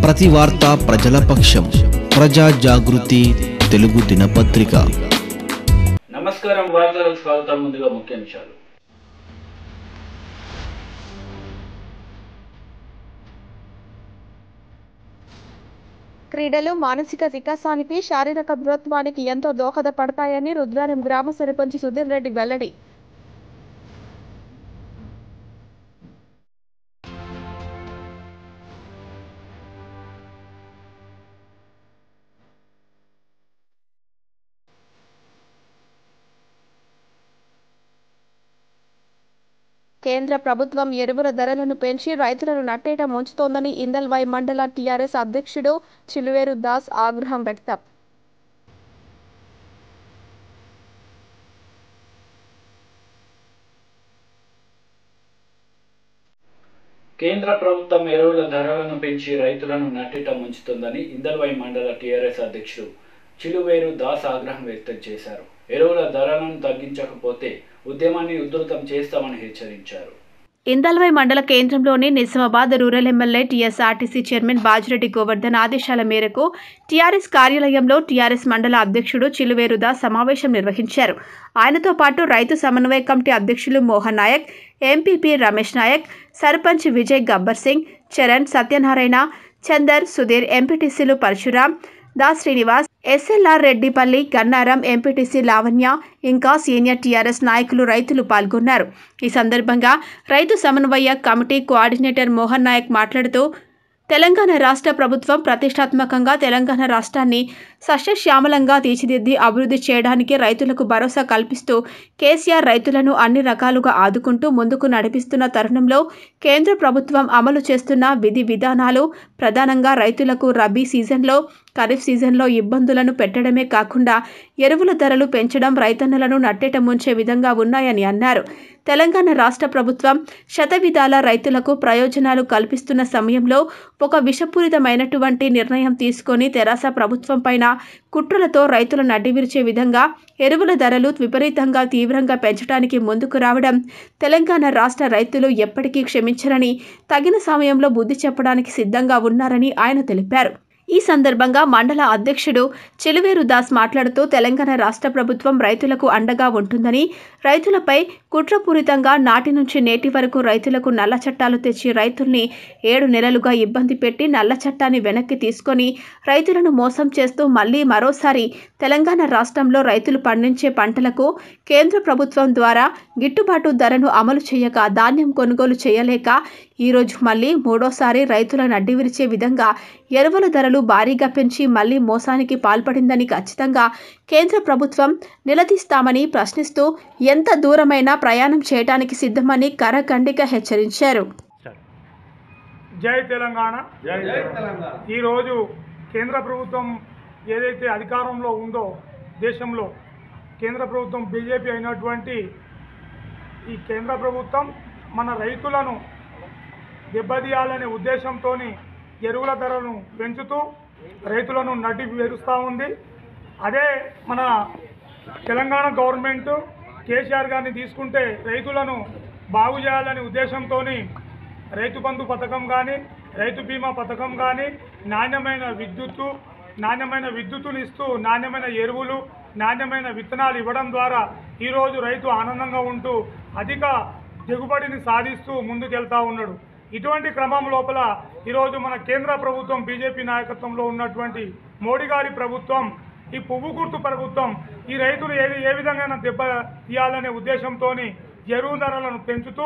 ప్రతి వార్త ప్రజల పక్షం. ప్రజా జాగృతి తెలుగు దినపత్రిక. నమస్కారం, వార్తలకు స్వాగతం. ముందుగా ముఖ్యాంశాలు. క్రీడలు మానసిక వికాసానికి, శారీరక దృఢత్వానికి ఎంతో దోహదపడతాయని రుద్రారం గ్రామ సర్పంచ్ సుధీర్ రెడ్డి వెల్లడి. కేంద్ర ప్రభుత్వం ఎరువుల ధరలను పెంచి రైతులను నట్టేట ముంచుతోందని ఇందల్వాయి మండల టీఆర్ఎస్ అధ్యక్షుడు చిలువేరు దాస్ ఆగ్రహం వ్యక్తం. కేంద్ర ప్రభుత్వం ఎరువుల ధరలను పెంచి రైతులను నట్టేట ముంచుతోందని ఇందల్వాయి మండల టీఆర్ఎస్ అధ్యక్షుడు చిలువేరు దాస్ ఆగ్రహం వ్యక్తం చేశారు. ఎరువుల ధరలను తగ్గించకపోతే ఉద్యమాన్ని ఉధృతం చేస్తామని హెచ్చరించారు. ఇందల్వాయి మండల కేంద్రంలోని Nizamabad rural MLA TSRTC chairman Bajireddy Govardhan ఆదేశాల మేరకు టీఆర్ఎస్ కార్యాలయంలో టీఆర్ఎస్ మండల అధ్యక్షుడు చిలువేరు దాస్ సమావేశం నిర్వహించారు. ఆయనతో పాటు రైతు సమన్వయ కమిటీ అధ్యక్షులు మోహన్ నాయక్, ఎంపీపీ రమేష్ నాయక్, సర్పంచ్ విజయ్ గబ్బర్ సింగ్, చరణ్, సత్యనారాయణ, చందర్, సుధీర్, ఎంపీటీసీలు పరశురాం, దాస్ శ్రీనివాస్, ఎస్ఎల్ఆర్ రెడ్డిపల్లి, గన్నారం, ఎంపీటీసీ లావణ్య, ఇంకా సీనియర్ టీఆర్ఎస్ నాయకులు, రైతులు పాల్గొన్నారు. ఈ సందర్భంగా రైతు సమన్వయ కమిటీ కోఆర్డినేటర్ మోహన్ నాయక్ మాట్లాడుతూ, తెలంగాణ రాష్ట్ర ప్రభుత్వం ప్రతిష్టాత్మకంగా తెలంగాణ రాష్ట్రాన్ని సస్యశ్యామలంగా తీర్చిదిద్ది అభివృద్ధి చేయడానికి రైతులకు భరోసా కల్పిస్తూ కేసీఆర్ రైతులను అన్ని రకాలుగా ఆదుకుంటూ ముందుకు నడిపిస్తున్న తరుణంలో కేంద్ర ప్రభుత్వం అమలు చేస్తున్న విధి విధానాలు ప్రధానంగా రైతులకు రబీ సీజన్లో, ఖరీఫ్ సీజన్లో ఇబ్బందులను పెట్టడమే కాకుండా ఎరువుల ధరలు పెంచడం రైతన్నలను నట్టేట ముంచే విధంగా ఉన్నాయని అన్నారు. తెలంగాణ రాష్ట్ర ప్రభుత్వం శతవిధాల రైతులకు ప్రయోజనాలు కల్పిస్తున్న సమయంలో ఒక విషపూరితమైనటువంటి నిర్ణయం తీసుకొని తెరాస ప్రభుత్వం పైన కుట్రలతో రైతులను నడ్డివిరిచే విధంగా ఎరువుల ధరలు విపరీతంగా తీవ్రంగా పెంచడానికి ముందుకు రావడం తెలంగాణ రాష్ట్ర రైతులు ఎప్పటికీ క్షమించరని, తగిన సమయంలో బుద్ధి చెప్పడానికి సిద్ధంగా ఉన్నారని ఆయన తెలిపారు. ఈ సందర్భంగా మండల అధ్యక్షుడు చిలువేరు దాస్ మాట్లాడుతూ, తెలంగాణ రాష్ట్ర ప్రభుత్వం రైతులకు అండగా ఉంటుందని, రైతులపై కుట్రపూరితంగా నాటి నుంచి నేటి వరకు రైతులకు నల్ల చట్టాలు తెచ్చి రైతుల్ని 7 నెలలుగా ఇబ్బంది పెట్టి నల్ల చట్టాన్ని వెనక్కి తీసుకొని రైతులను మోసం చేస్తూ మళ్లీ మరోసారి తెలంగాణ రాష్ట్రంలో రైతులు పండించే పంటలకు కేంద్ర ప్రభుత్వం ద్వారా గిట్టుబాటు ధరను అమలు చేయక, ధాన్యం కొనుగోలు చేయలేక ఈరోజు మళ్లీ మూడోసారి రైతులను అడ్డివిరిచే విధంగా ఎరువుల ధరలు భారీగా పెంచి మళ్లీ మోసానికి పాల్పడిందని ఖచ్చితంగా కేంద్ర ప్రభుత్వం నిలదీస్తామని ప్రశ్నిస్తూ ఎంత దూరమైనా ప్రయాణం చేయడానికి సిద్ధమని కరఖండిగా హెచ్చరించారు. జై తెలంగాణ. ఈరోజు కేంద్ర ప్రభుత్వం ఏదైతే అధికారంలో ఉందో దేశంలో, కేంద్ర ప్రభుత్వం బీజేపీ అయినటువంటి ఈ కేంద్ర ప్రభుత్వం మన రైతులను దెబ్బతీయాలనే ఉద్దేశంతో ఎరువుల ధరలను పెంచుతూ రైతులను నడ్డి వేరుస్తూ ఉంది. అదే మన తెలంగాణ గవర్నమెంట్ కేసీఆర్ గారిని తీసుకుంటే రైతులను బాగు చేయాలనే ఉద్దేశంతో రైతు బంధు పథకం కానీ, రైతు బీమా పథకం కానీ, నాణ్యమైన విద్యుత్తుని ఇస్తూ నాణ్యమైన ఎరువులు, నాణ్యమైన విత్తనాలు ఇవ్వడం ద్వారా ఈరోజు రైతు ఆనందంగా ఉంటూ అధిక దిగుబడిని సాధిస్తూ ముందుకెళ్తా ఉన్నాడు. ఇటువంటి క్రమం లోపల ఈరోజు మన కేంద్ర ప్రభుత్వం బీజేపీ నాయకత్వంలో ఉన్నటువంటి మోడీ గారి ప్రభుత్వం, ఈ పువ్వు గుర్తు ప్రభుత్వం ఈ రైతులు ఏ విధంగా దెబ్బ తీయాలనే ఉద్దేశంతో ఎరువు ధరలను పెంచుతూ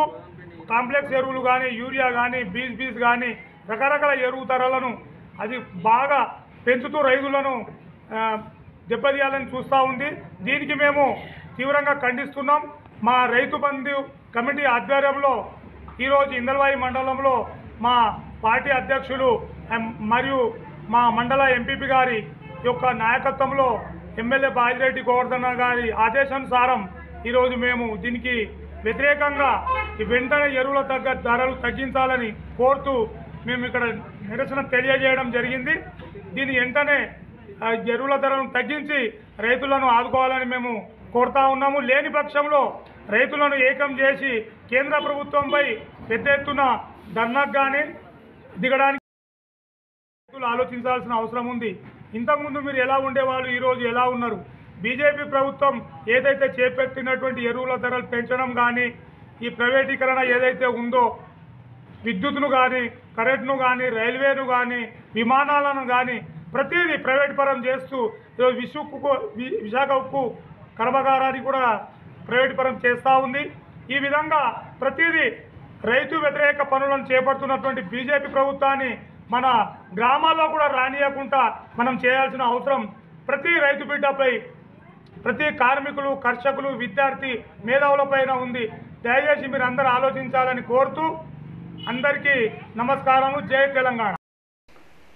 కాంప్లెక్స్ ఎరువులు కానీ, యూరియా కానీ, బీస్ కానీ రకరకాల ఎరువు ధరలను అది బాగా పెంచుతూ రైతులను దెబ్బతీయాలని చూస్తూ ఉంది. దీనికి మేము తీవ్రంగా ఖండిస్తున్నాం. మా రైతు బంధు కమిటీ ఆధ్వర్యంలో ఈరోజు ఇందల్వాయి మండలంలో మా పార్టీ అధ్యక్షులు మరియు మా మండల ఎంపీపీ గారి యొక్క నాయకత్వంలో ఎమ్మెల్యే బాజిరెడ్డి గోవర్ధన్ గారి ఆదేశానుసారం ఈరోజు మేము దీనికి వ్యతిరేకంగా వెంటనే ఎరువుల ధరలు తగ్గించాలని కోరుతూ మేము ఇక్కడ నిరసన తెలియజేయడం జరిగింది. దీని వెంటనే ఎరువుల ధరలను తగ్గించి రైతులను ఆదుకోవాలని మేము కోరుతా ఉన్నాము. లేని పక్షంలో రైతులను ఏకం చేసి కేంద్ర ప్రభుత్వంపై పెద్ద ఎత్తున ధర్నాకు కానీ దిగడానికి రైతులు ఆలోచించాల్సిన అవసరం ఉంది. ఇంతకుముందు మీరు ఎలా ఉండేవాళ్ళు, ఈరోజు ఎలా ఉన్నారు? బీజేపీ ప్రభుత్వం ఏదైతే చేపట్టినటువంటి ఎరువుల ధరలు పెంచడం కానీ, ఈ ప్రైవేటీకరణ ఏదైతే ఉందో, విద్యుత్ను కానీ, కరెంట్ను కానీ, రైల్వేను కానీ, విమానాలను కానీ ప్రతిదీ ప్రైవేట్ పరం చేస్తూ ఈరోజు విశాఖ ఉక్కు కర్మాగారాన్ని కూడా ప్రైవేట్ పరం చేస్తూ ఉంది. ఈ విధంగా ప్రతిదీ రైతు వ్యతిరేక పనులను చేపడుతున్నటువంటి బీజేపీ ప్రభుత్వాన్ని మన గ్రామాల్లో కూడా రానియకుండా మనం చేయాల్సిన అవసరం ప్రతి రైతు బిడ్డపై, ప్రతి కార్మికులు, కర్షకులు, విద్యార్థి మేధావులపైన ఉంది. దయచేసి మీరు అందరూ ఆలోచించాలని కోరుతూ అందరికీ నమస్కారము. జై తెలంగాణ.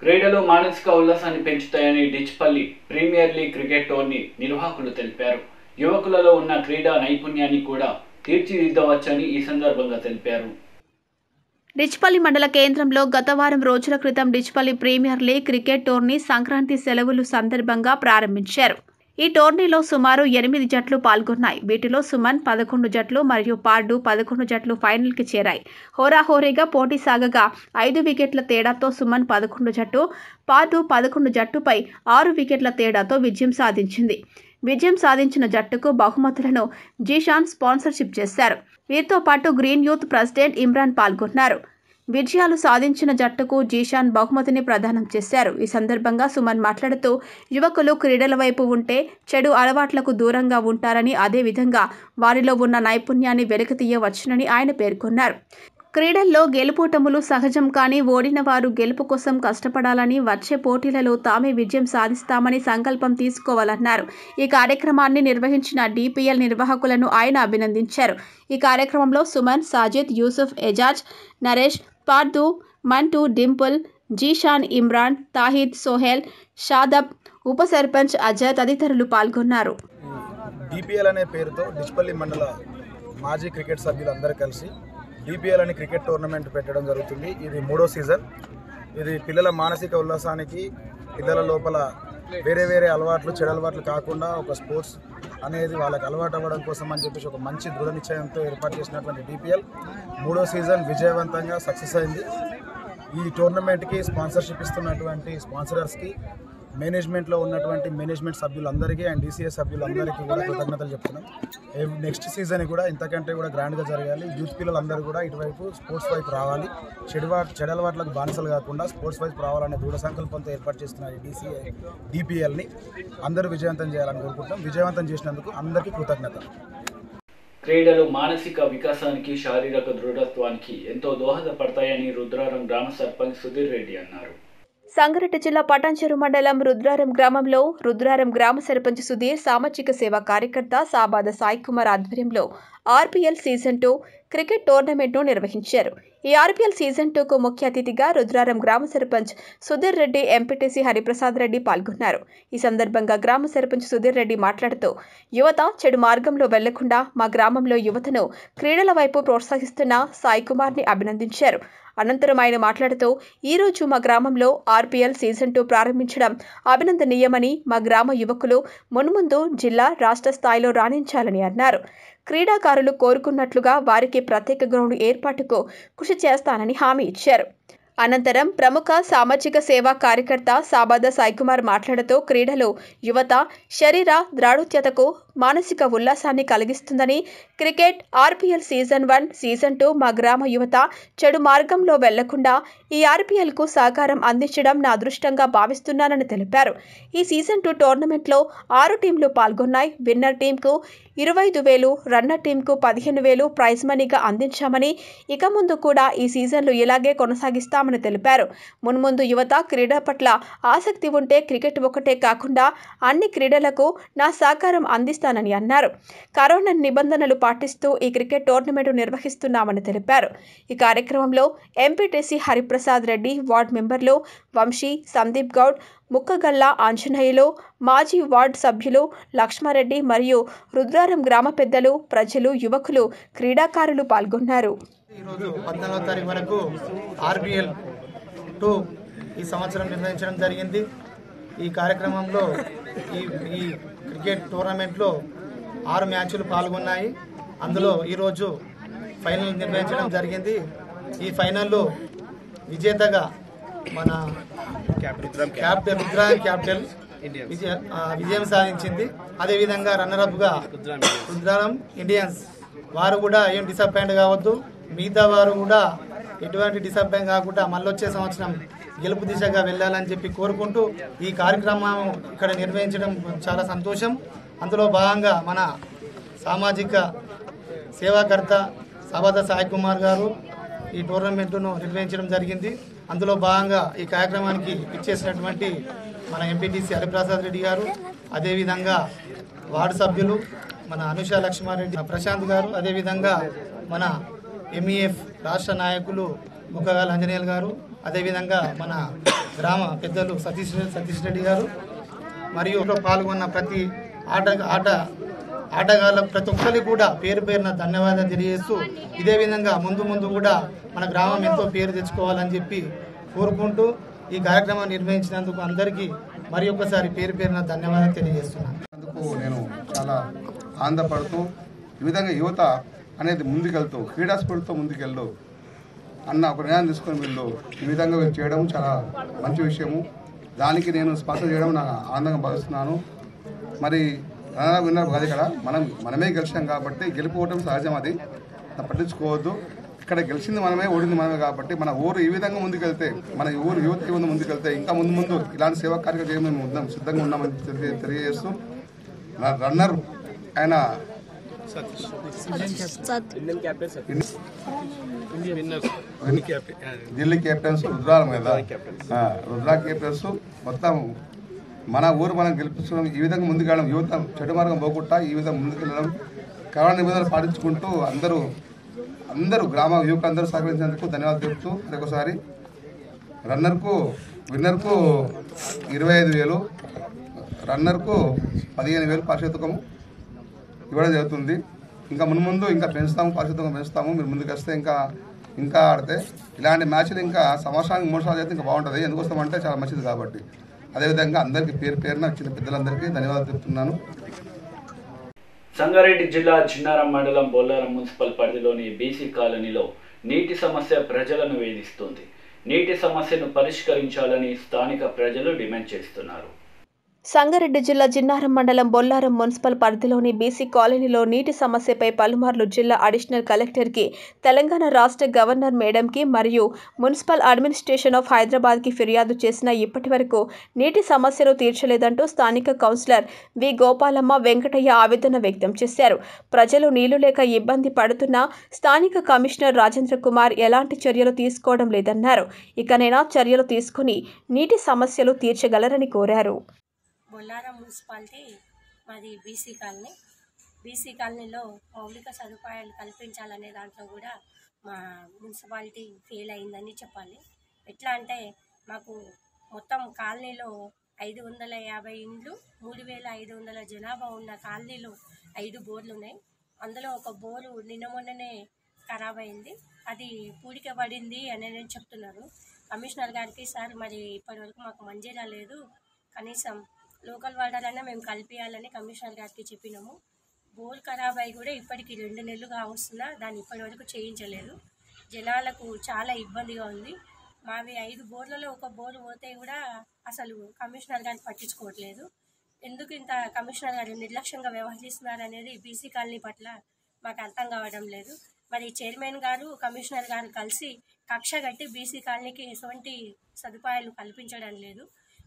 క్రీడలు మానసిక ఉల్లాసాన్ని పెంచుతాయని Dichpalli premier league cricket tourney నిర్వాహకులు తెలిపారు. యువకులలో ఉన్న క్రీడా నైపుణ్యాన్ని కూడా తీర్చిదిద్దవచ్చని ఈ సందర్భంగా తెలిపారు. డిచ్పల్లి మండల కేంద్రంలో గత వారం రోజుల క్రితం Dichpally premier league cricket tourney Sankranti సెలవులు సందర్భంగా ప్రారంభించారు. ఈ టోర్నీలో సుమారు 8 జట్లు పాల్గొన్నాయి. వీటిలో సుమన్ 11 జట్లు మరియు పార్డు 11 జట్లు ఫైనల్కి చేరాయి. హోరాహోరీగా పోటీ సాగగా 5 వికెట్ల తేడాతో సుమన్ 11 జట్టు, పార్డు 11 జట్టుపై 6 వికెట్ల తేడాతో విజయం సాధించింది. విజయం సాధించిన జట్టుకు బహుమతులను జీషాన్ స్పాన్సర్షిప్ చేశారు. వీరితో పాటు గ్రీన్ యూత్ ప్రెసిడెంట్ ఇమ్రాన్ పాల్గొన్నారు. విజయాలు సాధించిన జట్టుకు జీషాన్ బహుమతిని ప్రదానం చేశారు. ఈ సందర్భంగా సుమన్ మాట్లాడుతూ, యువకులు క్రీడల వైపు ఉంటే చెడు అలవాట్లకు దూరంగా ఉంటారని, అదేవిధంగా వారిలో ఉన్న నైపుణ్యాన్ని వెలికితీయవచ్చునని ఆయన పేర్కొన్నారు. క్రీడల్లో గెలుపోటములు సహజం, కానీ ఓడిన వారు గెలుపు కోసం కష్టపడాలని, వచ్చే పోటీలలో తామే విజయం సాధిస్తామని సంకల్పం తీసుకోవాలన్నారు. ఈ కార్యక్రమాన్ని నిర్వహించిన డిపిఎల్ నిర్వాహకులను ఆయన అభినందించారు. ఈ కార్యక్రమంలో సుమన్, సాజిద్, యూసుఫ్, ఎజాజ్, నరేష్, పార్దు, మంటూ, డింపుల్, జీషాన్, ఇమ్రాన్, తాహిద్, సోహెల్, షాదబ్, ఉప సర్పంచ్ అజయ్ తదితరులు పాల్గొన్నారు. డిపిఎల్ అనే పేరుతో డిచ్పల్లి మండల మాజీ క్రికెట్ సభ్యులందరూ కలిసి డిపిఎల్ అని క్రికెట్ టోర్నమెంట్ పెట్టడం జరుగుతుంది. ఇది 3వ సీజన్. ఇది పిల్లల మానసిక ఉల్లాసానికి, పిల్లల లోపల వేరే వేరే అలవాట్లు, చెడు అలవాట్లు కాకుండా ఒక స్పోర్ట్స్ అనేది వాళ్ళకి అలవాటు అవ్వడం కోసం అని చెప్పేసి ఒక మంచి దృఢ నిశ్చయంతో ఏర్పాటు చేసినటువంటి డిపిఎల్ 3వ సీజన్ విజయవంతంగా సక్సెస్ అయింది. ఈ టోర్నమెంట్కి స్పాన్సర్షిప్ ఇస్తున్నటువంటి స్పాన్సరర్స్కి, మేనేజ్మెంట్లో ఉన్నటువంటి మేనేజ్మెంట్ సభ్యులందరికీ అండ్ డీసీఏ సభ్యులందరికీ కూడా కృతజ్ఞతలు చెప్తున్నాం. నెక్స్ట్ సీజన్ కూడా ఇంతకంటే కూడా గ్రాండ్గా జరగాలి. యూత్ పిల్లలందరూ కూడా ఇటువైపు స్పోర్ట్స్ వైపు రావాలి. చెడు అలవాట్లకు బానిసలు కాకుండా స్పోర్ట్స్ వైపు రావాలనే దృఢ సంకల్పంతో ఏర్పాటు చేస్తున్న ఈ డిపిఎల్ని అందరూ విజయవంతం చేయాలని కోరుకుంటున్నాం. విజయవంతం చేసినందుకు అందరికీ కృతజ్ఞతలు. క్రీడలు మానసిక వికాసానికి, శారీరక దృఢత్వానికి ఎంతో దోహదపడతాయని రుద్రారం గ్రామ సర్పంచ్ సుధీర్ రెడ్డి అన్నారు. సంగారెడ్డి జిల్లా పటాన్చెరు మండలం రుద్రారం గ్రామంలో రుద్రారం గ్రామ సర్పంచ్ సుధీర్ సామాజిక సేవా కార్యకర్త సాబాద సాయి కుమార్ ఆధ్వర్యంలో ఆర్పీఎల్ సీజన్ 2 క్రికెట్ టోర్నమెంట్ను నిర్వహించారు. ఈ ఆర్పీఎల్ సీజన్ 2కు ముఖ్య అతిథిగా రుద్రారం గ్రామ సర్పంచ్ సుధీర్ రెడ్డి, ఎంపీటీసీ హరిప్రసాద్ రెడ్డి పాల్గొన్నారు. ఈ సందర్భంగా గ్రామ సర్పంచ్ సుధీర్ రెడ్డి మాట్లాడుతూ, యువత చెడు మార్గంలో వెళ్లకుండా మా గ్రామంలో యువతను క్రీడల వైపు ప్రోత్సహిస్తున్న సాయి కుమార్ని అభినందించారు. అనంతరం ఆయన మాట్లాడుతూ, ఈరోజు మా గ్రామంలో ఆర్పీఎల్ సీజన్ 2 ప్రారంభించడం అభినందనీయమని, మా గ్రామ యువకులు మున్ముందు జిల్లా, రాష్ట్ర స్థాయిలో రాణించాలని అన్నారు. క్రీడాకారులు కోరుకున్నట్లుగా వారికి ప్రత్యేక గ్రౌండ్ ఏర్పాటుకు కృషి చేస్తానని హామీ ఇచ్చారు. అనంతరం ప్రముఖ సామాజిక సేవా కార్యకర్త సాబాద సాయికుమార్ మాట్లాడుతూ, క్రీడలు యువత శరీర దృఢత్వతకు, మానసిక ఉల్లాసాన్ని కలిగిస్తుందని, క్రికెట్ ఆర్పీఎల్ సీజన్ 1, సీజన్ 2 మా గ్రామ యువత చెడు మార్గంలో వెళ్లకుండా ఈ ఆర్పీఎల్కు సహకారం అందించడం నా అదృష్టంగా భావిస్తున్నానని తెలిపారు. ఈ సీజన్ 2 టోర్నమెంట్లో 6 టీంలు పాల్గొన్నాయి. విన్నర్ టీంకు 25,000, రన్నర్ టీంకు 15,000 ప్రైజ్ మనీగా అందించామని, ఇక ముందు కూడా ఈ సీజన్లు ఇలాగే కొనసాగిస్తామని తెలిపారు. మున్ముందు యువత క్రీడ పట్ల ఆసక్తి ఉంటే క్రికెట్ ఒకటే కాకుండా అన్ని క్రీడలకు నా సహకారం అందిస్తానని అన్నారు. కరోనా నిబంధనలు పాటిస్తూ ఈ క్రికెట్ టోర్నమెంట్ నిర్వహిస్తున్నామని తెలిపారు. ఈ కార్యక్రమంలో ఎంపీటీసీ హరిప్రసాద్ రెడ్డి, వార్డు మెంబర్లు వంశీ, సందీప్ గౌడ్, ముక్కగల్ల ఆంజనేయులు, మాజీ వార్డు సభ్యులు లక్ష్మారెడ్డి మరియు రుద్రారం గ్రామ పెద్దలు, ప్రజలు, యువకులు, క్రీడాకారులు పాల్గొన్నారు. ఈరోజు 14వ తారీఖు వరకు ఆర్బిఎల్ 2 ఈ సంవత్సరం నిర్వహించడం జరిగింది. ఈ కార్యక్రమంలో ఈ క్రికెట్ టోర్నమెంట్లో 6 మ్యాచ్లు పాల్గొన్నాయి. అందులో ఈరోజు ఫైనల్ నిర్వహించడం జరిగింది. ఈ ఫైనల్లో విజేతగా మన రుద్రాయం క్యాపిటల్ విజయం సాధించింది. అదేవిధంగా రన్నరప్గా రుద్రాయం ఇండియన్స్ వారు కూడా ఏం డిసప్పాయింట్ కావద్దు, మిగతా వారు కూడా ఎటువంటి డిసప్పాయింట్ కాకుండా మళ్ళొచ్చే సంవత్సరం గెలుపు దిశగా వెళ్ళాలని చెప్పి కోరుకుంటూ ఈ కార్యక్రమం ఇక్కడ నిర్వహించడం చాలా సంతోషం. అందులో భాగంగా మన సామాజిక సేవాకర్త సబాద సాయి కుమార్ గారు ఈ టోర్నమెంట్ను నిర్వహించడం జరిగింది. అందులో భాగంగా ఈ కార్యక్రమానికి ఇచ్చేసినటువంటి మన ఎంపీటీసీ హరిప్రసాద్ రెడ్డి గారు, అదేవిధంగా వార్డు సభ్యులు మన అనుష లక్ష్మారెడ్డి, ప్రశాంత్ గారు, అదేవిధంగా మన ఎంఈఎఫ్ రాష్ట్ర నాయకులు ముక్కగాల అంజనేయులు గారు, అదేవిధంగా మన గ్రామ పెద్దలు సతీష్ రెడ్డి గారు మరియు పాల్గొన్న ప్రతి ఆటగాళ్ళ ప్రతి ఒక్కరికి కూడా పేరు పేరున ధన్యవాదాలు తెలియజేస్తూ ఇదే విధంగా ముందు కూడా మన గ్రామం ఎంతో పేరు తెచ్చుకోవాలని చెప్పి కోరుకుంటూ ఈ కార్యక్రమం నిర్వహించినందుకు అందరికీ మరి ఒక్కసారి పేరు పేరున ధన్యవాదాలు తెలియజేస్తున్నాను. అందుకు నేను చాలా ఆనందపడుతూ ఈ విధంగా యువత అనేది ముందుకెళ్తూ క్రీడా స్ఫూర్తితో ముందుకెళ్ళు అన్న ఒక నిర్ణయం తీసుకొని వీళ్ళు ఈ విధంగా వీళ్ళు చేయడం చాలా మంచి విషయము. దానికి నేను స్పాన్సర్ చేయడం నాకు ఆనందంగా భావిస్తున్నాను. మరి విన్నారు కాదు, ఇక్కడ మనమే గెలిచాం కాబట్టి గెలిపోవడం సహజం, అది పట్టించుకోవద్దు. ఇక్కడ గెలిచింది మనమే, ఓడింది మనమే కాబట్టి మన ఊరు ఈ విధంగా ముందుకెళ్తే, మన ఊరు యువత ఈ విధంగా ముందుకెళ్తే ఇంకా ముందు ఇలాంటి సేవా కార్యక్రమం మేము సిద్ధంగా ఉన్నామని తెలియజేస్తూ రన్నర్ ఆయన ఢిల్లీ కెప్టెన్స్ రుద్రాల మీద రుద్రా కెప్టెన్స్ మొత్తం మన ఊరు మనం గెలిపించడం, ఈ విధంగా ముందుకెళ్ళడం, యువత చెడు మార్గం పోకుండా ఈ విధంగా ముందుకెళ్ళడం, కరోనా నిబంధనలు పాటించుకుంటూ అందరూ గ్రామ యువకులు అందరూ సహకరించినందుకు ధన్యవాదాలు చెప్తూ మరొకసారి విన్నర్కు 25,000, రన్నర్కు 15,000 పారితోషికం ఇవ్వడం జరుగుతుంది. ఇంకా ముందు ఇంకా పారితోషికం పెంచుతాము. మీరు ముందుకు వస్తే ఇంకా ఆడితే ఇలాంటి మ్యాచ్లు ఇంకా సంవత్సరానికి 3 సార్లు చేస్తే ఇంకా బాగుంటుంది. ఎందుకోసమంటే చాలా మంచిది కాబట్టి. అదేవిధంగా అందరికీ పేరున చిన్న పెద్దలందరికీ ధన్యవాదాలు చెప్తున్నాను. సంగారెడ్డి జిల్లా చిన్నారం మండలం బొల్లారం మున్సిపల్ పరిధిలోని బీసీ కాలనీలో నీటి సమస్య ప్రజలను వేధిస్తుంది. నీటి సమస్యను పరిష్కరించాలని స్థానిక ప్రజలు డిమాండ్ చేస్తున్నారు. సంగారెడ్డి జిల్లా జిన్నారం మండలం బొల్లారం మున్సిపల్ పరిధిలోని బీసీ కాలనీలో నీటి సమస్యపై పలుమార్లు జిల్లా అడిషనల్ కలెక్టర్కి, తెలంగాణ రాష్ట్ర గవర్నర్ మేడంకి మరియు మున్సిపల్ అడ్మినిస్ట్రేషన్ ఆఫ్ హైదరాబాద్కి ఫిర్యాదు చేసినా ఇప్పటి వరకు నీటి సమస్యను తీర్చలేదంటూ స్థానిక కౌన్సిలర్ వి గోపాలమ్మ వెంకటయ్య ఆవేదన వ్యక్తం చేశారు. ప్రజలు నీళ్లు లేక ఇబ్బంది పడుతున్నా స్థానిక కమిషనర్ రాజేంద్ర కుమార్ ఎలాంటి చర్యలు తీసుకోవడం లేదన్నారు. ఇకనైనా చర్యలు తీసుకుని నీటి సమస్యలు తీర్చగలరని కోరారు. బొల్లారం మున్సిపాలిటీ మాది బీసీ కాలనీలో మౌలిక సదుపాయాలు కల్పించాలనే దాంట్లో కూడా మా మున్సిపాలిటీ ఫెయిల్ అయిందని చెప్పాలి. ఎట్లా అంటే మాకు మొత్తం కాలనీలో 550 ఇండ్లు, 3,500 జనాభా ఉన్న కాలనీలో 5 బోర్లు ఉన్నాయి. అందులో ఒక బోరు నిన్న మొన్ననే ఖరాబ్ అయింది. అది పూడిక పడింది అని చెప్తున్నారు. కమిషనర్ గారికి సార్ మరి ఇప్పటివరకు మాకు మంజీరా లేదు, కనీసం లోకల్ వాడాలన్నా మేము కల్పించాలని కమిషనర్ గారికి చెప్పినాము. బోర్ ఖరాబ్ అయ్యి కూడా ఇప్పటికి 2 నెలలుగా వస్తున్నా దాన్ని ఇప్పటివరకు చేయించలేదు. జనాలకు చాలా ఇబ్బందిగా ఉంది. మావి 5 బోర్లలో ఒక బోరు పోతే కూడా అసలు కమిషనర్ గారిని పట్టించుకోవట్లేదు. ఎందుకు ఇంత కమిషనర్ గారు నిర్లక్ష్యంగా వ్యవహరిస్తున్నారు అనేది బీసీ కాలనీ పట్ల మాకు అర్థం కావడం లేదు. మరి చైర్మన్ గారు కమిషనర్ గారు కలిసి కక్ష కట్టి బీసీ కాలనీకి ఎటువంటి సదుపాయాలు కల్పించడం లేదు.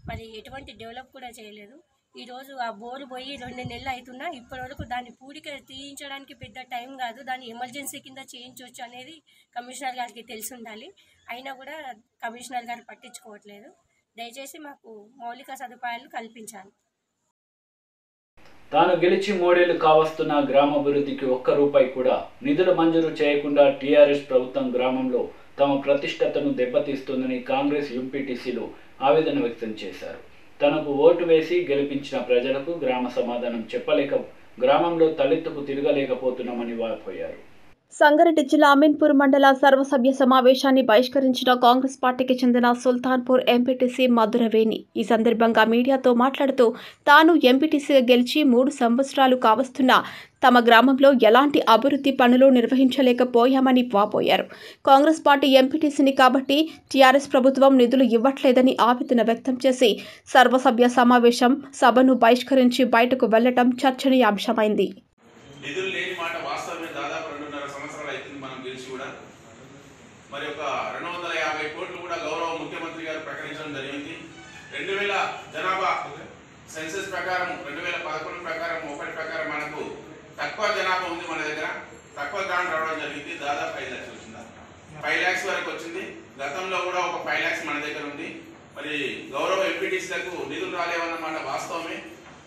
మరి ఎటువంటి డెవలప్ కూడా చేయలేదు. ఈరోజు ఆ బోరు పోయి 2 నెలలు అవుతున్నా ఇప్పటివరకు దాన్ని పూడిక తీయించడానికి పెద్ద టైం కాదు, దాన్ని ఎమర్జెన్సీ కింద చేయించవచ్చు అనేది కమిషనర్ గారికి తెలిసి ఉండాలి. అయినా కూడా కమిషనర్ గారు పట్టించుకోవట్లేదు. దయచేసి మాకు మౌలిక సదుపాయాలు కల్పించాలి. తాను గెలిచి 3 ఏళ్లు కావస్తున్న గ్రామాభివృద్ధికి 1 రూపాయి కూడా నిధులు మంజూరు చేయకుండా టీఆర్ఎస్ ప్రభుత్వం గ్రామంలో తమ ప్రతిష్టతను దెబ్బతీస్తుందని కాంగ్రెస్ ఎంపీటీసీలు ఆవేదన వ్యక్తం చేశారు. తనకు ఓటు వేసి గెలిపించిన ప్రజలకు గ్రామ సమాధానం చెప్పలేక గ్రామంలో తలెత్తుకు తిరగలేకపోతున్నామని వాపోయారు. సంగారెడ్డి జిల్లా అమీన్పూర్ మండల సర్వసభ్య సమావేశాన్ని బహిష్కరించిన కాంగ్రెస్ పార్టీకి చెందిన సుల్తాన్పూర్ ఎంపీటీసీ మధురవేణి ఈ సందర్భంగా మీడియాతో మాట్లాడుతూ తాను ఎంపీటీసీగా గెలిచి 3 సంవత్సరాలు కావస్తున్నా తమ గ్రామంలో ఎలాంటి అభివృద్ధి పనులు నిర్వహించలేకపోయామని వాపోయారు. కాంగ్రెస్ పార్టీ ఎంపీటీసీని కాబట్టి టీఆర్ఎస్ ప్రభుత్వం నిధులు ఇవ్వట్లేదని ఆవేదన వ్యక్తం చేసి సర్వసభ్య సమావేశం సభను బహిష్కరించి బయటకు వెళ్లడం చర్చనీయాంశమైంది. నిధులు లేని మాట వాస్తవమే. దాదాపు 2.5 సంవత్సరాలు అవుతుంది మనం గెలిచి కూడా. మరి ఒక 250 కోట్లు కూడా గౌరవ ముఖ్యమంత్రి గారు ప్రకటించడం జరిగింది. 2000 జనాభా సెన్సెస్ ప్రకారం 2011 ప్రకారం 1 ప్రకారం మనకు తక్కువ జనాభా ఉంది మన దగ్గర. తక్కువ గ్రాంట్ రావడం జరిగింది. దాదాపు 5 లక్షలు వచ్చింది. 5 lakhs వరకు వచ్చింది. గతంలో కూడా ఒక 5 lakhs మన దగ్గర ఉంది. మరి గౌరవ ఎంపీటీసీలకు నిధులు రాలేవన్నమాట వాస్తవమే.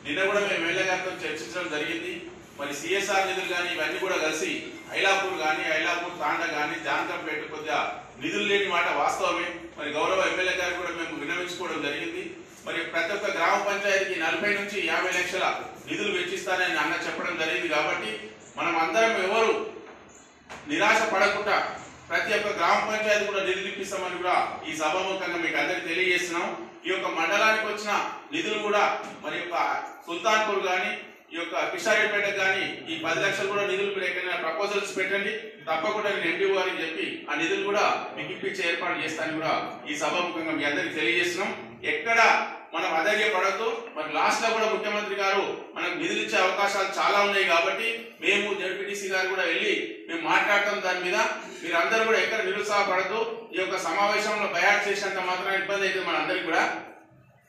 నిన్న కూడా మేము ఎమ్మెల్యే గారితో చర్చించడం జరిగింది. మరి సిఎస్ఆర్ నిధులు కానీ ఇవన్నీ కూడా కలిసి ఐలాపూర్ కానీ ఐలాపూర్ తాండ కానీ జాన్కంపేట కొద్దిగా నిధులు లేని మాట వాస్తవమే. మరి గౌరవ ఎమ్మెల్యే గారు కూడా మేము విన్నవించుకోవడం జరిగింది. మరి ప్రతి ఒక్క గ్రామ పంచాయతీకి 40 నుంచి 50 లక్షల నిధులు వెచ్చిస్తానని అన్న చెప్పడం జరిగింది. కాబట్టి మనం అందరం ఎవరు నిరాశ పడకుండా ప్రతి ఒక్క గ్రామ పంచాయతీ కూడా నిధులు ఇప్పిస్తామని కూడా ఈ సభాముఖంగా మీకు అందరికీ తెలియజేస్తున్నాం. ఈ యొక్క మండలానికి వచ్చిన నిధులు కూడా మరి యొక్క సుల్తాన్పూర్ కానీ ఈ యొక్క కిషారెడ్డిపేట కానీ ఈ 10 లక్షలు కూడా నిధులు కూడా ఎక్కడైనా ప్రపోజల్స్ పెట్టండి. తప్పకుండా నేను ఎంపీ గారికి చెప్పి ఆ నిధులు కూడా మీకు ఇప్పించే ఏర్పాటు చేస్తానని కూడా ఈ సభాముఖంగా మీ అందరికీ తెలియజేస్తున్నాం. ఎక్కడ మనం అధైర్యపడద్దు. మరి లాస్ట్ లో కూడా ముఖ్యమంత్రి గారు మనకు నిధులు ఇచ్చే అవకాశాలు చాలా ఉన్నాయి. కాబట్టి మేము జడ్పీటీసీ గారు కూడా వెళ్ళి మేము మాట్లాడతాం దాని మీద. మీరందరూ కూడా ఎక్కడ నిరుత్సాహపడద్దు. ఈ యొక్క సమావేశంలో బయాట్ చేసినంత మాత్రం ఇబ్బంది అయితే మన అందరికి కూడా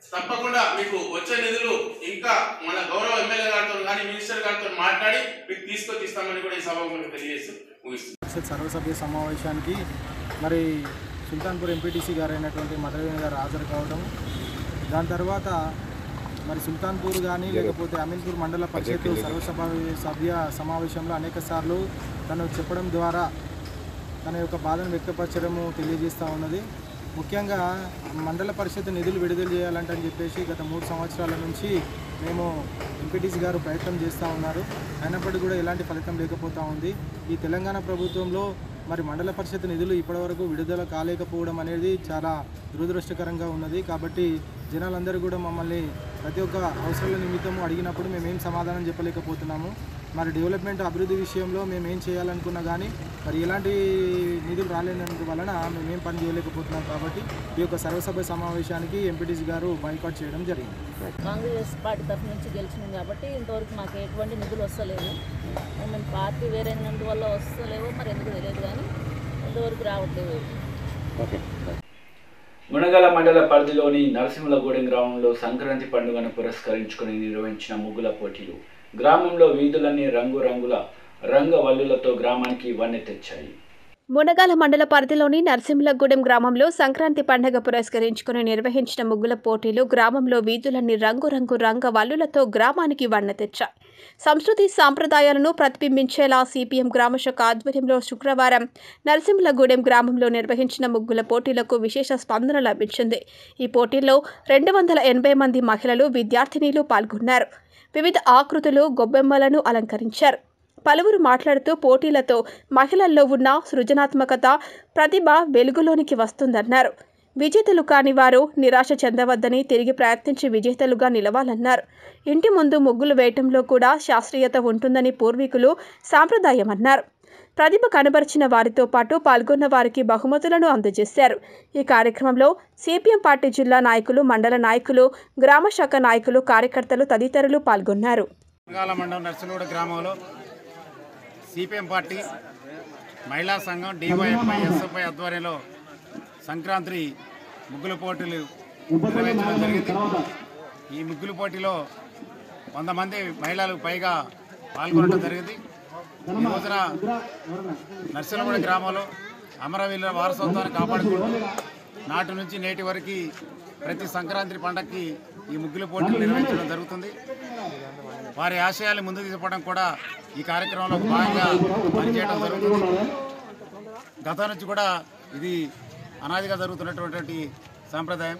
తప్పకుండా మీకు వచ్చే నిధులు ఇంకా మన గౌరవ ఎమ్మెల్యే గారితో కానీ మినిస్టర్ గారితో మాట్లాడి మీకు తీసుకొచ్చి ఇస్తామని కూడా ఈ సభకు తెలియజేస్తూ ముగిస్తుంది. సర్వసభ్య సమావేశానికి మరి సుల్తాన్పూర్ ఎంపీటీసీ గారు అయినటువంటి మధురవేణి గారు హాజరు కావడం, దాని తర్వాత మరి సుల్తాన్పూర్ కానీ లేకపోతే అమీన్పూర్ మండల పరిషత్ సర్వసభ్య సమావేశంలో అనేక సార్లు తను చెప్పడం ద్వారా తన యొక్క బాధను వ్యక్తపరచడము తెలియజేస్తూ ఉన్నది. ముఖ్యంగా మండల పరిషత్ నిధులు విడుదల చేయాలంటే అని చెప్పేసి గత 3 సంవత్సరాల నుంచి మేము ఎంపీటీసీ గారు ప్రయత్నం చేస్తూ ఉన్నారు. అయినప్పటికీ కూడా ఎలాంటి ఫలితం లేకపోతూ ఉంది. ఈ తెలంగాణ ప్రభుత్వంలో మరి మండల పరిషత్ నిధులు ఇప్పటివరకు విడుదల కాలేకపోవడం అనేది చాలా దురదృష్టకరంగా ఉన్నది. కాబట్టి జనాలందరూ కూడా మమ్మల్ని ప్రతి ఒక్క అవసరాల నిమిత్తము అడిగినప్పుడు మేమేం సమాధానం చెప్పలేకపోతున్నాము. మరి డెవలప్మెంట్ అభివృద్ధి విషయంలో మేము ఏం చేయాలనుకున్నా కానీ మరి ఎలాంటి నిధులు రాలేనందు వలన మేమేం పని చేయలేకపోతున్నాం. కాబట్టి ఈ యొక్క సర్వసభ్య సమావేశానికి ఎంపీటీసీ గారు బాయ్కాట్ చేయడం జరిగింది. కాంగ్రెస్ పార్టీ తరఫు నుంచి గెలిచినాం కాబట్టి ఇంతవరకు మాకు ఎటువంటి నిధులు వస్తలేవు. మేము పార్టీ వేరైనందువల్ల వస్తలేవో మరి ఎందుకు తెలియదు కానీ ఇంతవరకు రావట్లేదు. మునగల మండల పరిధిలోని నరసింహులగూడెం గ్రామంలో సంక్రాంతి పండుగను పురస్కరించుకుని నిర్వహించిన ముగ్గుల పోటీలు గ్రామంలో వీధులన్నీ రంగురంగుల రంగవల్లులతో గ్రామానికి వన్నె తెచ్చాయి. మునగాల మండల పరిధిలోని నరసింహులగూడెం గ్రామంలో సంక్రాంతి పండుగ పురస్కరించుకుని నిర్వహించిన ముగ్గుల పోటీలు గ్రామంలో వీధులన్నీ రంగురంగు రంగవల్లులతో గ్రామానికి వన్నె తెచ్చాయి. సంస్కృతి సాంప్రదాయాలను ప్రతిబింబించేలా సిపిఎం గ్రామశాఖ ఆధ్వర్యంలో శుక్రవారం నరసింహులగూడెం గ్రామంలో నిర్వహించిన ముగ్గుల పోటీలకు విశేష స్పందన లభించింది. ఈ పోటీల్లో 280 మంది మహిళలు విద్యార్థినీలు పాల్గొన్నారు. వివిధ ఆకృతులు గొబ్బెమ్మలను అలంకరించారు. పలువురు మాట్లాడుతూ పోటీలతో మహిళల్లో ఉన్న సృజనాత్మకత ప్రతిభ వెలుగులోనికి వస్తుందన్నారు. విజేతలు కాని వారు నిరాశ చెందవద్దని తిరిగి ప్రయత్నించి విజేతలుగా నిలవాలన్నారు. ఇంటి ముందు ముగ్గులు వేయటంలో కూడా శాస్త్రీయత ఉంటుందని పూర్వీకులు సాంప్రదాయమన్నారు. ప్రతిభ కనబరిచిన వారితో పాటు పాల్గొన్న వారికి బహుమతులను అందజేశారు. ఈ కార్యక్రమంలో సిపిఎం పార్టీ జిల్లా నాయకులు, మండల నాయకులు, గ్రామ శాఖ నాయకులు, కార్యకర్తలు తదితరులు పాల్గొన్నారు. గ్రామంలో సిపిఎం పార్టీ మహిళా సంఘం డివైఎఫ్ఐ ఎస్ఎఫ్ఐ ఆధ్వర్యంలో సంక్రాంతి ముగ్గుల పోటీలు నిర్వహించడం జరిగింది. ఈ ముగ్గుల పోటీలో 100 మంది మహిళలు పైగా పాల్గొనడం జరిగింది. ఈ రోజున నర్సింహులగూడెం గ్రామంలో అమరవీరుల వారసత్వాన్ని కాపాడుకుంటూ నాటి నుంచి నేటి వరకు ప్రతి సంక్రాంతి పండగకి ఈ ముగ్గుల పోటీలు నిర్వహించడం జరుగుతుంది. వారి ఆశయాలు ముందుకు తీసుకోవడం కూడా ఈ కార్యక్రమంలో భాగంగా పనిచేయడం జరుగుతుంది. గతం నుంచి కూడా ఇది అనాదిగా జరుగుతున్నటువంటి సాంప్రదాయం.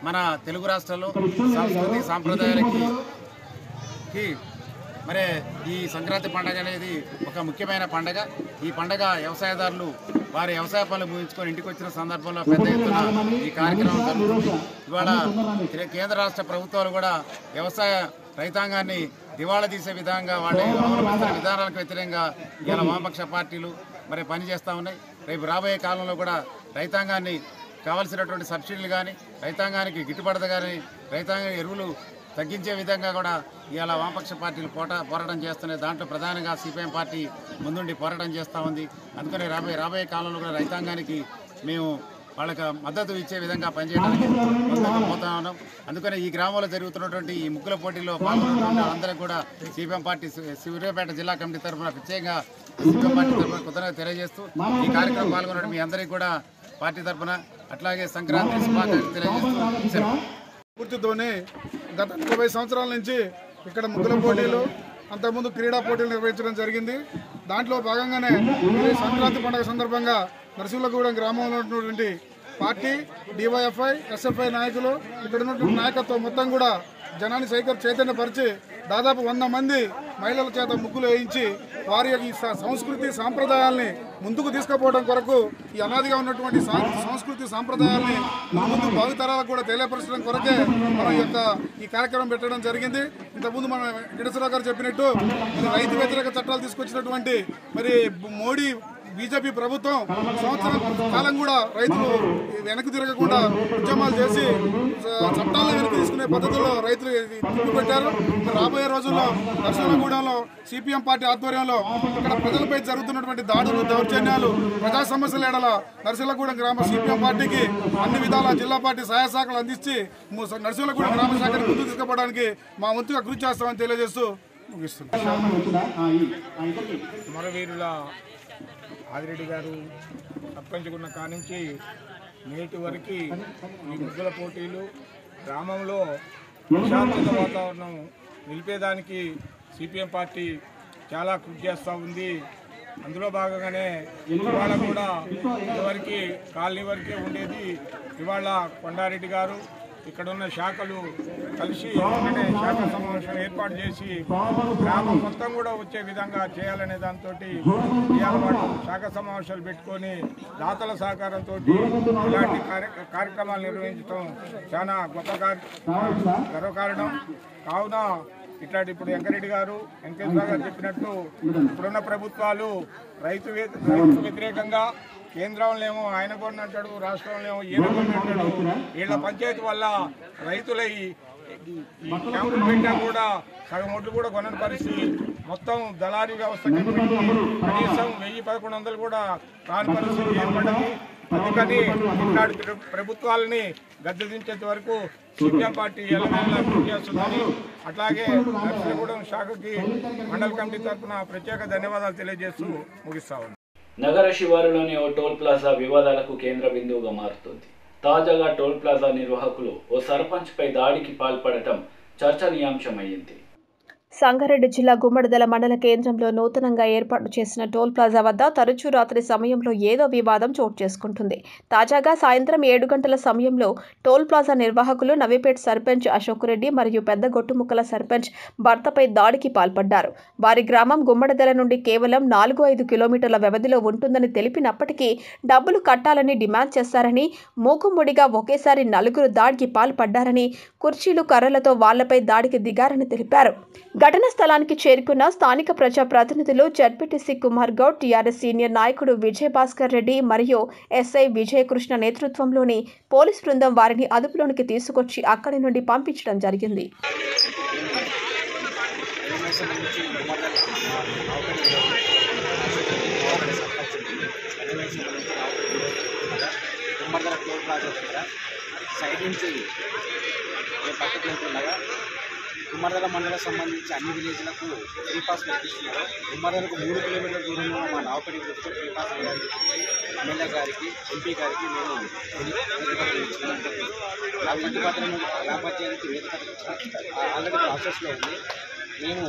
మన తెలుగు రాష్ట్రాల్లో సంస్కృతి సాంప్రదాయాలకి మరి ఈ సంక్రాంతి పండుగ అనేది ఒక ముఖ్యమైన పండుగ. ఈ పండుగ వ్యవసాయదారులు వారి వ్యవసాయ పనులు ముగించుకొని ఇంటికి వచ్చిన సందర్భంలో పెద్ద ఎత్తున ఈ కార్యక్రమం జరుగుతుంది. ఇవాళ కేంద్ర రాష్ట్ర ప్రభుత్వాలు కూడా వ్యవసాయ రైతాంగాన్ని దివాళా తీసే విధంగా వాళ్ళ అవలంబిస్తున్న విధానాలకు వ్యతిరేకంగా ఇలా వామపక్ష పార్టీలు మరి పనిచేస్తూ ఉన్నాయి. రేపు రాబోయే కాలంలో కూడా రైతాంగాన్ని కావాల్సినటువంటి సబ్సిడీలు కానీ, రైతాంగానికి గిట్టుబాటు కానీ, రైతాంగ ఎరువులు తగ్గించే విధంగా కూడా ఇవాళ వామపక్ష పార్టీలు పోరాటం చేస్తున్నాయి. దాంట్లో ప్రధానంగా సిపిఎం పార్టీ ముందుండి పోరాటం చేస్తూ ఉంది. అందుకని రాబోయే కాలంలో కూడా రైతాంగానికి మేము వాళ్ళకి మద్దతు ఇచ్చే విధంగా పనిచేయడానికి ముందుకు పోతా ఉన్నాం. అందుకని ఈ గ్రామంలో జరుగుతున్నటువంటి ఈ ముగ్గుల పోటీలో పాల్గొన్నటువంటి అందరికీ కూడా సిపిఎం పార్టీ సూర్యాపేట జిల్లా కమిటీ తరఫున ప్రత్యేకంగా సిపిఎం పార్టీ తరఫున కృతజ్ఞతలు తెలియజేస్తూ ఈ కార్యక్రమం పాల్గొనడం మీ అందరికీ కూడా పార్టీ తరఫున అట్లాగే సంక్రాంతి శుభాకాంక్షలు తెలియజేస్తూ పూర్తితోనే గత 30 సంవత్సరాల నుంచి ఇక్కడ ముగ్గుల పోటీలు, అంతకుముందు క్రీడా పోటీలు నిర్వహించడం జరిగింది. దాంట్లో భాగంగానే సంక్రాంతి పండుగ సందర్భంగా నరసింహగూడెం గ్రామంలో ఉన్నటువంటి పార్టీ, డివైఎఫ్ఐ, ఎస్ఎఫ్ఐ నాయకులు, ఇక్కడ ఉన్నటువంటి నాయకత్వం మొత్తం కూడా జనాన్ని చైతన్యపరిచి దాదాపు 100 మంది మహిళల చేత ముగ్గులు వేయించి వారి యొక్క సంస్కృతి సాంప్రదాయాల్ని ముందుకు తీసుకుపోవడం కొరకు, ఈ అనాదిగా ఉన్నటువంటి సంస్కృతి సాంప్రదాయాల్ని ముందు భావితరాలకు కూడా తెలియపరచడం కొరకే మనం ఈ కార్యక్రమం పెట్టడం జరిగింది. ఇంతకుముందు మనం వెంకటేశ్వరరావు గారు చెప్పినట్టు రైతు వ్యతిరేక చట్టాలు తీసుకొచ్చినటువంటి మరి మోడీ బీజేపీ ప్రభుత్వం సంవత్సరం కాలం కూడా రైతులు వెనక్కి తిరగకుండా ఉద్యమాలు చేసి చట్టాలను వెనక్కి తీసుకునే పద్ధతిలో రైతులు పెట్టారు. రాబోయే రోజుల్లో నరసింహగూడెంలో సిపిఎం పార్టీ ఆధ్వర్యంలో ఇక్కడ ప్రజలపై జరుగుతున్నటువంటి దాడులు, దౌర్జన్యాలు, ప్రజా సమస్యల ఎడల నరసింహగూడెం గ్రామ సిపిఎం పార్టీకి అన్ని విధాల జిల్లా పార్టీ సహాయ శాఖలు అందించి నరసింహగూడెం గ్రామ శాఖను ముందుకు తీసుకుపోవడానికి మా వంతుగా కృషి చేస్తామని తెలియజేస్తూ ముగిస్తున్నాం. అమరవీరుల ఆదిరెడ్డి గారు సర్పంచుకున్న కానించి నేటి వరకు ఈ ముగ్గుల పోటీలు గ్రామంలో ప్రశాంతత వాతావరణం నిలిపేదానికి సిపిఎం పార్టీ చాలా కృషి చేస్తూ ఉంది. అందులో భాగంగానే ఇవాళ కూడా ఇదివరకు కాలనీ వరకే ఉండేది. ఇవాళ కొండారెడ్డి గారు ఇక్కడున్న శాఖలు కలిసి శాఖ సమావేశం ఏర్పాటు చేసి గ్రామం మొత్తం కూడా వచ్చే విధంగా చేయాలనే దాంతో శాఖ సమావేశాలు పెట్టుకొని దాతల సహకారంతో ఇలాంటి కార్యక్రమాలు నిర్వహించడం చాలా గొప్ప గర్వకారణం. కావున ఇట్లాంటి ఇప్పుడు వెంకరెడ్డి గారు, వెంకటేశ్వర గారు చెప్పినట్టు ఇప్పుడున్న ప్రభుత్వాలు రైతు వ్యతిరేకంగా కేంద్రంలో ఏమో ఆయన కొన్ని అంటాడు, రాష్ట్రంలో ఏమో ఈయన కొన్ని అంటాడు. వీళ్ళ పంచాయతీ వల్ల రైతుల ఈ క్యాంపులు పెట్టా కూడా సగం ఒడ్లు కూడా కొనని పరిస్థితి. మొత్తం దళారీ వ్యవస్థ కనీసం 1000-1100 కూడా రాని పరిస్థితి ఏర్పడింది. అందుకని ఇట్లాంటి ప్రభుత్వాలని గద్దెదించేంత వరకు సిపిఎం పార్టీ ఎల్లవేళలా కృషి చేస్తుందని, అట్లాగే నరసింహగూడెం శాఖకి మండల కమిటీ తరఫున ప్రత్యేక ధన్యవాదాలు తెలియజేస్తూ ముగిస్తా ఉన్నాం. నగర శివారులోని ఓ టోల్ ప్లాజా వివాదాలకు కేంద్ర బిందువుగా మారుతుంది. తాజాగా టోల్ ప్లాజా నిర్వాహకులు ఓ సర్పంచ్పై దాడికి పాల్పడటం చర్చనీయాంశమైంది. సంగారెడ్డి జిల్లా గుమ్మడిదల మండల కేంద్రంలో నూతనంగా ఏర్పాటు చేసిన టోల్ ప్లాజా వద్ద తరచూ రాత్రి సమయంలో ఏదో వివాదం చోటు చేసుకుంటుంది. తాజాగా సాయంత్రం 7 గంటల సమయంలో టోల్ ప్లాజా నిర్వాహకులు నవీపేట్ సర్పంచ్ అశోక్ రెడ్డి మరియు పెద్ద గొట్టుముక్కల సర్పంచ్ భర్తపై దాడికి పాల్పడ్డారు. వారి గ్రామం గుమ్మడిదల నుండి కేవలం 4-5 కిలోమీటర్ల వ్యవధిలో ఉంటుందని తెలిపినప్పటికీ డబ్బులు కట్టాలని డిమాండ్ చేశారని, మూకుమ్మడిగా ఒకేసారి 4 దాడికి పాల్పడ్డారని, కుర్చీలు కర్రలతో వాళ్లపై దాడికి దిగారని తెలిపారు. ఘటన స్థలానికి చేరుకున్న స్థానిక ప్రజా ప్రతినిధులు ZPTC Kumar Goud, TRS senior నాయకుడు విజయ్ భాస్కర్ రెడ్డి మరియు ఎస్ఐ విజయకృష్ణ నేతృత్వంలోని పోలీస్ బృందం వారిని అదుపులోనికి తీసుకొచ్చి అక్కడి నుండి పంపించడం జరిగింది. గుమ్మడిదల మండలం సంబంధించి అన్ని విలేజ్లకు ఫ్రీ పాస్ కల్పిస్తున్నారు. గుమ్మడిదలకు 3 కిలోమీటర్ల దూరంలో మా నావపడి ఫ్రీ పాస్ వేయాలని ఎమ్మెల్యే గారికి, ఎంపీ గారికి మేము నా ప్రతిపాదనను గ్రామ పంచాయతీ వేదిక ఆల్రెడీ ప్రాసెస్లో ఉంది. మేము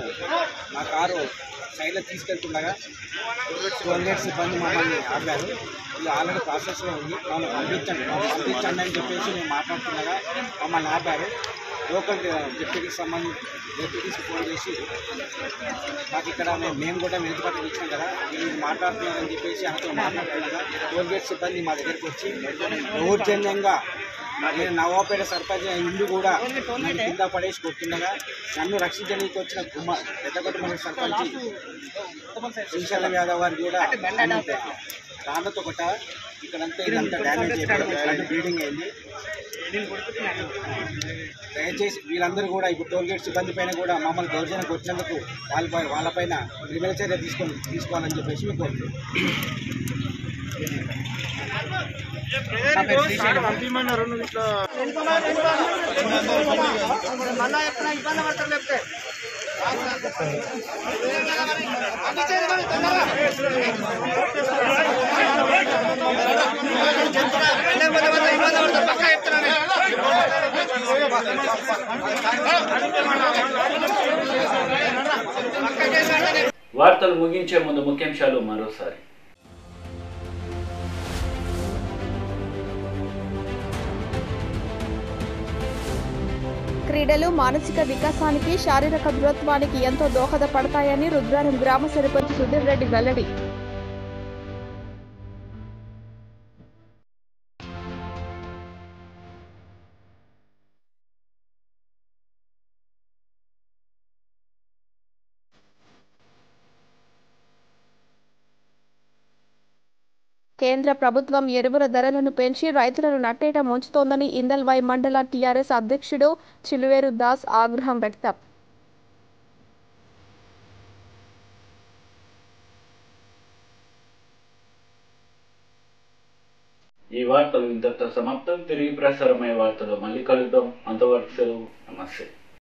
మా కారు సైడ్లో తీసుకెళ్తుండగా టోల్గేట్ సిబ్బంది మమ్మల్ని ఆపారు. ఇది ఆల్రెడీ ప్రాసెస్లో ఉంది, మమ్మల్ని పంపించండి అని చెప్పేసి మేము మాట్లాడుతుండగా మమ్మల్ని ఆపారు. లోకల్ డిప్యూటీస్ ఫోన్ చేసి మాకు ఇక్కడ మేము కూడా వెనుకబడి ఇచ్చాం కదా మీరు మాట్లాడుతున్నారని చెప్పేసి అతను మాట్లాడుతున్నాగా టోల్గేట్ సిబ్బంది మా దగ్గరికి వచ్చి దౌర్జన్యంగా నేను నవాపేట సర్పంచ్ ఇల్లు కూడా కింద పడేసి కొట్టిండగా నన్ను రక్షించడానికి వచ్చిన పెద్దకొట్టమల్లి సర్పంచ్ శ్రీశైలం యాదవ్ గారు కూడా రాళ్లతో కొట్ట ఇక్కడంతా ఇదంతా డ్యామేజ్ అయిపోయింది, బ్లీడింగ్ అయింది. దయచేసి వీళ్ళందరూ కూడా ఇప్పుడు టోల్గేట్ సిబ్బంది పైన కూడా మమ్మల్ని దౌర్జన్యం వచ్చినందుకు వాళ్ళపైన క్రిమినల్ చర్య తీసుకోవాలని చెప్పేసి మేము కోరుతున్నాం. వార్తలు ముగించే ముందు ముఖ్యాంశాలు మరోసారి. క్రీడలు మానసిక వికాసానికి శారీరక దృఢత్వానికి ఎంతో దోహదపడతాయని రుద్రారం గ్రామ సర్పంచ్ సుధీర్ రెడ్డి వెల్లడి. కేంద్ర ప్రభుత్వం ఎరువుల ధరలను పెంచి రైతులను నట్టేట ముంచుతోందని ఇందల్వాయి మండల టీఆర్ఎస్ అధ్యక్షుడు చిలువేరు దాస్ ఆగ్రహం వ్యక్తం. ఈ వార్తలు ఇంతటితో సమాప్తం. తిరిగి ప్రసారమయ్యే వార్తలు మళ్ళీ కలుద్దాం. అంతవరకు సెలవు. నమస్తే.